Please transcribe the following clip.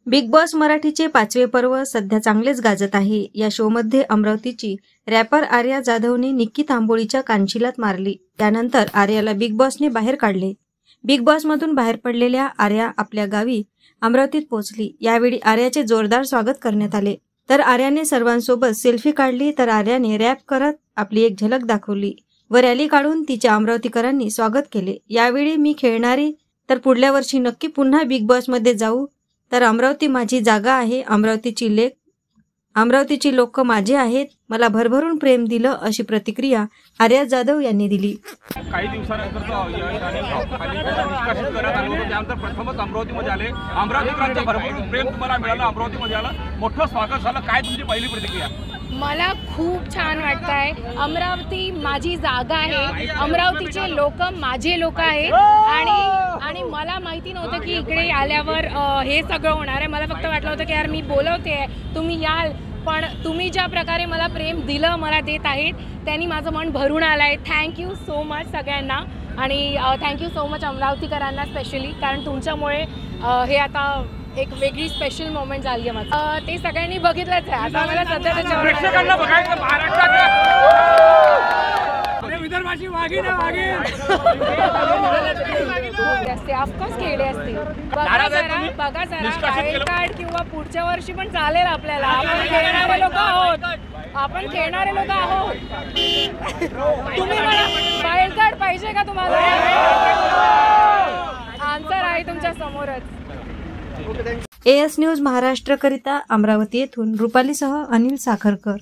Big boss मराठीचे 5वे पर्व सध्या चांगलेच गाजत आहे। या शोमध्ये अमरावतीची रॅपर आर्या जाधवने निक्की तांबोळीच्या कानशिलात मारली। त्यानंतर आर्याला बिग बॉसने बाहेर काढले। बिग बॉसमधून बाहेर पडलेल्या आर्या आपल्या गावी अमरावतीत पोहोचली। यावेळी आर्याचे जोरदार स्वागत करण्यात आले। तर आर्याने सर्वांसोबत सेल्फी काढली। तर आर्याने रॅप करत आपली एक झलक दाखवली व रॅली काढून तिचे अमरावतीकरांनी स्वागत केले। यावेळी मी खेळणारी तर पुढल्या वर्षी नक्की पुन्हा बिग बॉसमध्ये जाऊ। तर अमरावती माझी जागा आहे, अमरावतीची लोक माझे आहेत, मला भरभरून प्रेम दिलं, अशी प्रतिक्रिया आर्या जाधव यांनी दिली। काही दिवसानंतर निष्कासित करण्यात आलं होतं, त्यानंतर प्रथमच अमरावतीमध्ये आले। अमरावतीकरांचं भरभरून प्रेम तुम्हाला मिळालं, अमरावतीमध्ये आलं, मोठं स्वागत झालं, काय तुमची पहिली प्रतिक्रिया? मला खूप छान वाटतंय। अमरावती माझी जागा आहे, अमरावतीचे लोक माझे लोक आहेत आणि मला माहिती नव्हतं की इकडे आल्यावर हे सगळं होणार आहे। मला फक्त वाटलं होतं की यार मी बोलवते, तुम्ही याल, पण तुम्ही ज्या प्रकारे मला प्रेम दिलं, मला देत आहेत, त्यांनी माझं मन भरून आलं आहे। थँक्यू सो मच सगळ्यांना आणि थँक्यू सो मच अमरावतीकरांना स्पेशली, कारण तुमच्यामुळे हे आता एक वेगळी स्पेशल मोमेंट झाली आहे माझं। ते सगळ्यांनी बघितलंच आहे। आता मला सध्या प्रेक्षकांना बघायचं महाराष्ट्रात विदर्भाची वाघीण असते, ऑफकोर्स खेळले असते। बघा जरा वाईल्ड कार्ड किंवा पुढच्या वर्षी पण चालेल आपल्याला। आपण खेळणारे लोक आहोत, तुम्ही मला वाईल्ड कार्ड पाहिजे का तुम्हाला? आन्सर आहे तुमच्या समोरच। AS न्यूज महाराष्ट्र करिता अमरावती येथून रुपालीसह अनिल साखरकर।